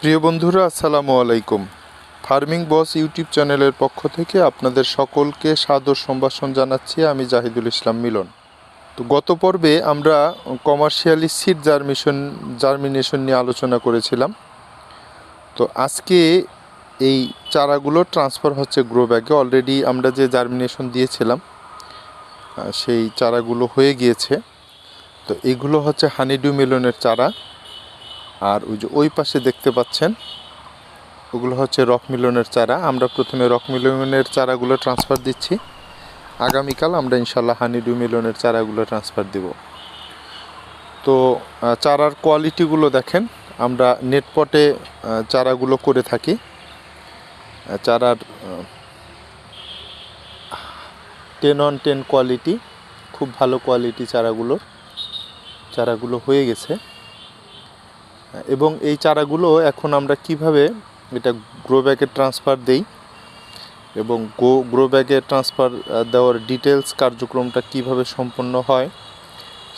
প্রিয় বন্ধুরা, আসসালামু আলাইকুম। ফার্মিং বস ইউটিউব চ্যানেলের পক্ষ থেকে আপনাদের সকলকে সাদর সম্ভাষণ জানাচ্ছি। আমি জাহিদুল ইসলাম মিলন। তো গত পর্বে আমরা কমার্শিয়ালি সিড জার্মিনেশন নিয়ে আলোচনা করেছিলাম। তো আজকে এই চারাগুলো ট্রান্সফার হচ্ছে গ্রো ব্যাগে। অলরেডি আমরা যে জার্মিনেশন দিয়েছিলাম সেই চারাগুলো হয়ে গিয়েছে। তো এগুলো হচ্ছে হানিডিউ মেলনের চারা, আর ওই পাশে দেখতে পাচ্ছেন ওগুলো হচ্ছে রক মিলনের চারা। আমরা প্রথমে রক মিলনের চারাগুলো ট্রান্সফার দিচ্ছি। আগামীকাল আমরা ইনশাল্লাহ হানিডিউ মিলনের চারাগুলো ট্রান্সফার দেব। তো চারার কোয়ালিটিগুলো দেখেন, আমরা নেটপটে চারাগুলো করে থাকি। চারার 10/10 কোয়ালিটি, খুব ভালো কোয়ালিটি চারাগুলো হয়ে গেছে। এবং এই চারাগুলো এখন আমরা কিভাবে এটা গ্রো ব্যাগে ট্রান্সফার দেই এবং গ্রো ব্যাগে ট্রান্সফার দেওয়ার ডিটেলস কার্যক্রমটা কিভাবে সম্পন্ন হয়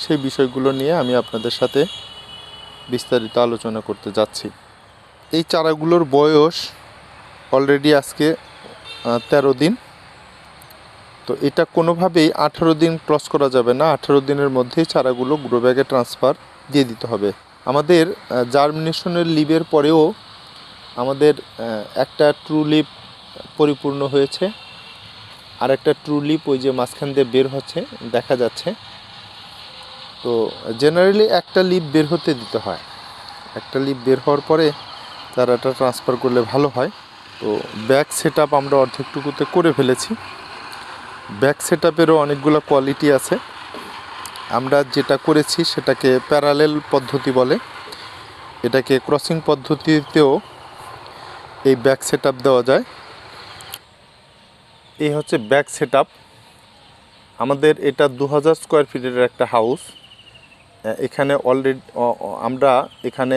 সেই বিষয়গুলো নিয়ে আমি আপনাদের সাথে বিস্তারিত আলোচনা করতে যাচ্ছি। এই চারাগুলোর বয়স অলরেডি আজকে 13 দিন। তো এটা কোনোভাবেই 18 দিন ক্রস করা যাবে না। 18 দিনের মধ্যেই চারাগুলো গ্রো ব্যাগে ট্রান্সফার দিয়ে দিতে হবে। আমাদের জার্মিনেশনের লিভের পরেও আমাদের একটা ট্রু লিপ পরিপূর্ণ হয়েছে, আর একটা ট্রু লিপ ওই যে মাঝখান দিয়ে বের হচ্ছে দেখা যাচ্ছে। তো জেনারেলি একটা লিপ বের হতে দিতে হয়। একটা লিপ বের হওয়ার পরে চারাটা ট্রান্সফার করলে ভালো হয়। তো ব্যাক সেট আপ আমরা অর্ধেকটুকুতে করে ফেলেছি। ব্যাক সেট আপেরও অনেকগুলো কোয়ালিটি আছে। আমরা যেটা করেছি সেটাকে প্যারালেল পদ্ধতি বলে। এটাকে ক্রসিং পদ্ধতিতেও এই ব্যাক সেট আপ দেওয়া যায়। এই হচ্ছে ব্যাক সেট আপ। আমাদের এটা 2000 স্কোয়ার ফিটের একটা হাউস। এখানে অলরেডি আমরা এখানে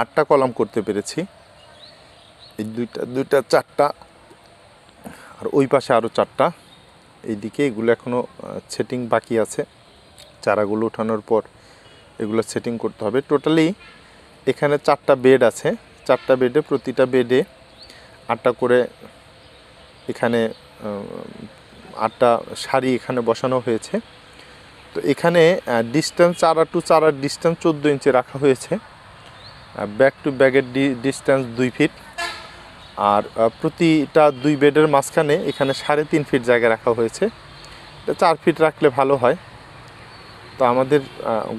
8টা কলাম করতে পেরেছি। এই দুইটা 4টা, আর ওই পাশে আরও 4টা। এইদিকে এগুলো এখনও সেটিং বাকি আছে। চারাগুলো ওঠানোর পর এগুলো সেটিং করতে হবে। টোটালি এখানে 4টা বেড আছে। 4টা বেডে প্রতিটা বেডে 8টা করে এখানে 8টা সারি এখানে বসানো হয়েছে। তো এখানে ডিস্টেন্স চারা টু চারার ডিস্টেন্স 14 ইঞ্চি রাখা হয়েছে। ব্যাক টু ব্যাগের ডিস্টেন্স 2 ফিট, আর প্রতিটা 2 বেডের মাঝখানে এখানে 3.5 ফিট জায়গা রাখা হয়েছে। 4 ফিট রাখলে ভালো হয়। তো আমাদের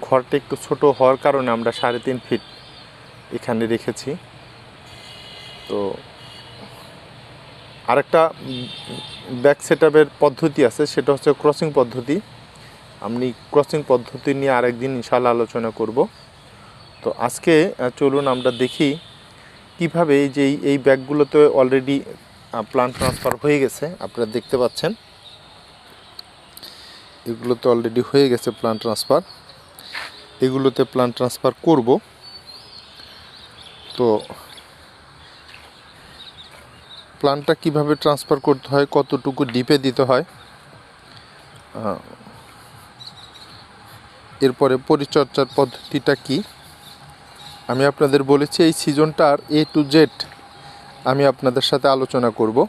ঘরটা একটু ছোট হওয়ার কারণে আমরা 3.5 ফিট এখানে রেখেছি। তো আরেকটা ব্যাক সেট আপের পদ্ধতি আছে, সেটা হচ্ছে ক্রসিং পদ্ধতি। আমি ক্রসিং পদ্ধতি নিয়ে আরেকদিন ইনশাআল্লাহ আলোচনা করব। তো আজকে চলুন আমরা দেখি কিভাবে এই ব্যাগগুলোতে অলরেডি প্লান্ট ট্রান্সফার হয়ে গেছে। আপনারা দেখতে পাচ্ছেন এগুলোতে অলরেডি হয়ে গেছে প্লান্ট ট্রান্সফার। এগুলোতে প্লান্ট ট্রান্সফার করব। তো প্লান্টটা কিভাবে ট্রান্সফার করতে হয়, কতটুকু ডিপে দিতে হয়, এরপরে পরিচর্যার পদ্ধতিটা কি আমি আপনাদের বলেছি। এই সিজনটার A to Z আমি আপনাদের সাথে আলোচনা করব।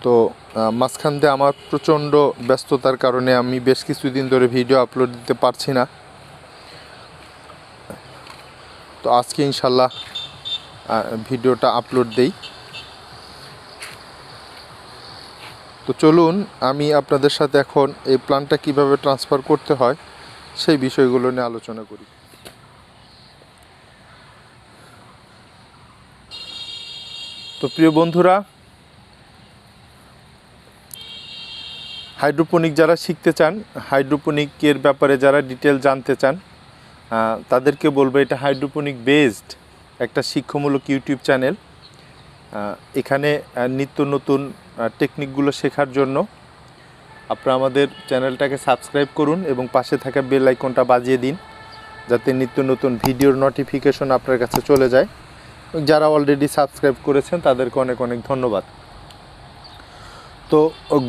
তো মাঝখান দিয়ে আমার প্রচণ্ড ব্যস্ততার কারণে আমি বেশ কিছুদিন ধরে ভিডিও আপলোড দিতে পারছি না। তো আজকে ইনশাল্লাহ ভিডিওটা আপলোড দেই। তো চলুন আমি আপনাদের সাথে এখন এই প্ল্যানটা কিভাবে ট্রান্সফার করতে হয় সেই বিষয়গুলো নিয়ে আলোচনা করি। তো প্রিয় বন্ধুরা, হাইড্রোপনিক যারা শিখতে চান, হাইড্রোপনিকের ব্যাপারে যারা ডিটেল জানতে চান, তাদেরকে বলবো এটা হাইড্রোপনিক বেসড একটা শিক্ষামূলক ইউটিউব চ্যানেল। এখানে নিত্য নতুন টেকনিকগুলো শেখার জন্য আপনারা আমাদের চ্যানেলটাকে সাবস্ক্রাইব করুন এবং পাশে থাকা বেল আইকনটা বাজিয়ে দিন, যাতে নিত্য নতুন ভিডিওর নোটিফিকেশন আপনার কাছে চলে যায়। যারা অলরেডি সাবস্ক্রাইব করেছেন তাদেরকে অনেক অনেক ধন্যবাদ। তো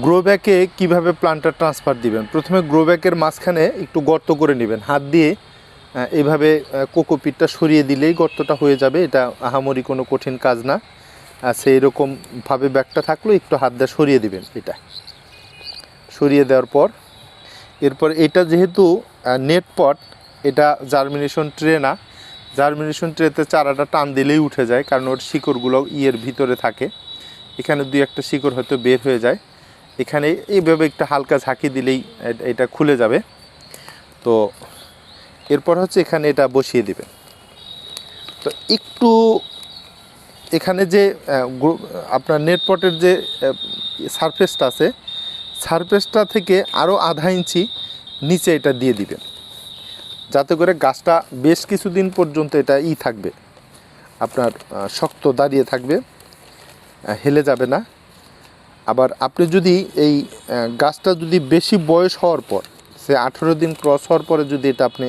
গ্রো ব্যাগে কীভাবে প্লান্টটা ট্রান্সফার দিবেন, প্রথমে গ্রো ব্যাগের মাঝখানে একটু গর্ত করে নেবেন, হাত দিয়ে এইভাবে কোকোপিটটা সরিয়ে দিলেই গর্তটা হয়ে যাবে। এটা আহামরি কোনো কঠিন কাজ না। সেই রকমভাবে ব্যাগটা থাকলেও একটু হাত দিয়ে সরিয়ে দিবেন। এটা সরিয়ে দেওয়ার পর এরপর এটা যেহেতু নেট পট, এটা জার্মিনেশন ট্রে না। জার্মিনেশন ট্রেতে চারাটা টান দিলেই উঠে যায়, কারণ ওর শিকড়গুলো ইয়ের ভিতরে থাকে। এখানে দুই একটা শিকড় হয়তো বের হয়ে যায়। এখানে এইভাবে একটু হালকা ঝাঁকি দিলেই এটা খুলে যাবে। তো এরপর হচ্ছে এখানে এটা বসিয়ে দিবেন। তো একটু এখানে যে আপনার নেট পটের যে সারফেসটা আছে, সারফেসটা থেকে আরও আধা ইঞ্চি নিচে এটা দিয়ে দিবেন, যাতে করে গাছটা বেশ কিছুদিন পর্যন্ত এটা থাকবে, আপনার শক্ত দাঁড়িয়ে থাকবে, হেলে যাবে না। আবার আপনি যদি এই গাছটা যদি বেশি বয়স হওয়ার পর, সে 18 দিন ক্রস হওয়ার পরে যদি এটা আপনি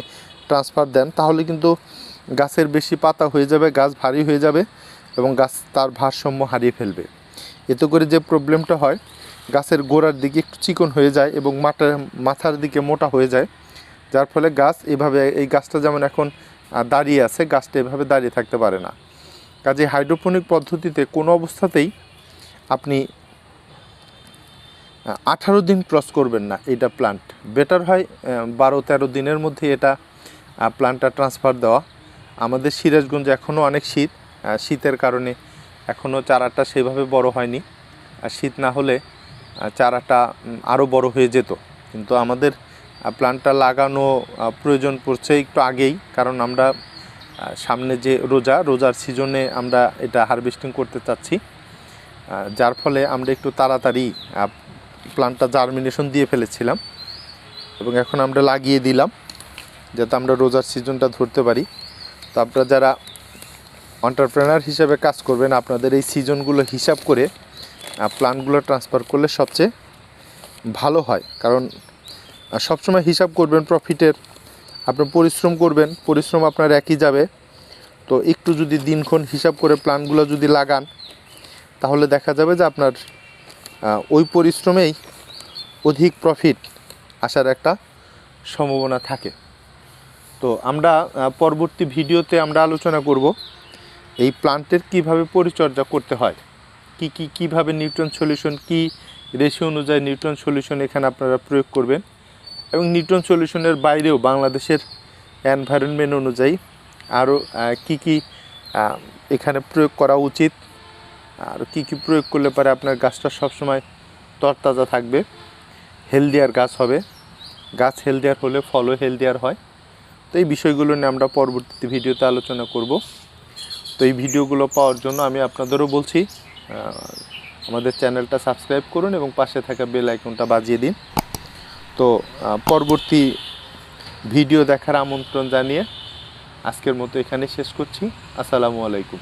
ট্রান্সফার দেন, তাহলে কিন্তু গাছের বেশি পাতা হয়ে যাবে, গাছ ভারী হয়ে যাবে এবং গাছ তার ভারসাম্য হারিয়ে ফেলবে। এতে করে যে প্রবলেমটা হয়, গাছের গোড়ার দিকে একটু চিকন হয়ে যায় এবং মাথার দিকে মোটা হয়ে যায়, যার ফলে গাছ এভাবে, এই গাছটা যেমন এখন দাঁড়িয়ে আছে, গাছটা এভাবে দাঁড়িয়ে থাকতে পারে না। কাজে হাইড্রোপনিক পদ্ধতিতে কোনো অবস্থাতেই আপনি 18 দিন ক্রস করবেন না। এটা প্লান্ট বেটার হয় 12-13 দিনের মধ্যে এটা প্লান্টটা ট্রান্সফার দেওয়া। আমাদের সিরাজগঞ্জে এখনও অনেক শীত, শীতের কারণে এখনও চারাটা সেভাবে বড় হয়নি। আর শীত না হলে চারাটা আরও বড় হয়ে যেত, কিন্তু আমাদের প্লান্টটা লাগানো প্রয়োজন পড়ছে একটু আগেই, কারণ আমরা সামনে যে রোজার সিজনে আমরা এটা হারভেস্টিং করতে চাচ্ছি, যার ফলে আমরা একটু তাড়াতাড়ি প্লান্টটা জার্মিনেশন দিয়ে ফেলেছিলাম এবং এখন আমরা লাগিয়ে দিলাম যাতে আমরা রোজার সিজনটা ধরতে পারি। তো আপনারা যারা এন্টারপ্রেনার হিসেবে কাজ করবেন, আপনাদের এই সিজনগুলো হিসাব করে প্লান্টগুলো ট্রান্সফার করলে সবচেয়ে ভালো হয়। কারণ সবসময় হিসাব করবেন প্রফিটের, আপনি পরিশ্রম করবেন, পরিশ্রম আপনার একই যাবে। তো একটু যদি দিনক্ষণ হিসাব করে প্লান্টগুলো যদি লাগান, তাহলে দেখা যাবে যে আপনার ওই পরিশ্রমেই অধিক প্রফিট আসার একটা সম্ভাবনা থাকে। তো আমরা পরবর্তী ভিডিওতে আমরা আলোচনা করব এই প্লান্টের কিভাবে পরিচর্যা করতে হয়, কিভাবে নিউট্রন সলিউশন, কি রেশিও অনুযায়ী নিউট্রন সলিউশন এখানে আপনারা প্রয়োগ করবেন, এবং নিউট্রন সলিউশনের বাইরেও বাংলাদেশের এনভায়রনমেন্ট অনুযায়ী আরও কি এখানে প্রয়োগ করা উচিত, আর কি প্রয়োগ করলে পারে আপনার গাছটা সবসময় তরতাজা থাকবে, হেলদিয়ার গাছ হবে। গাছ হেলদিয়ার হলে ফলও হেলদিয়ার হয়। তো এই বিষয়গুলো নিয়ে আমরা পরবর্তী ভিডিওতে আলোচনা করব। তো এই ভিডিওগুলো পাওয়ার জন্য আমি আপনাদেরও বলছি, আমাদের চ্যানেলটা সাবস্ক্রাইব করুন এবং পাশে থাকা বেল আইকনটা বাজিয়ে দিন। তো পরবর্তী ভিডিও দেখার আমন্ত্রণ জানিয়ে আজকের মতো এখানে শেষ করছি। আসসালামু আলাইকুম।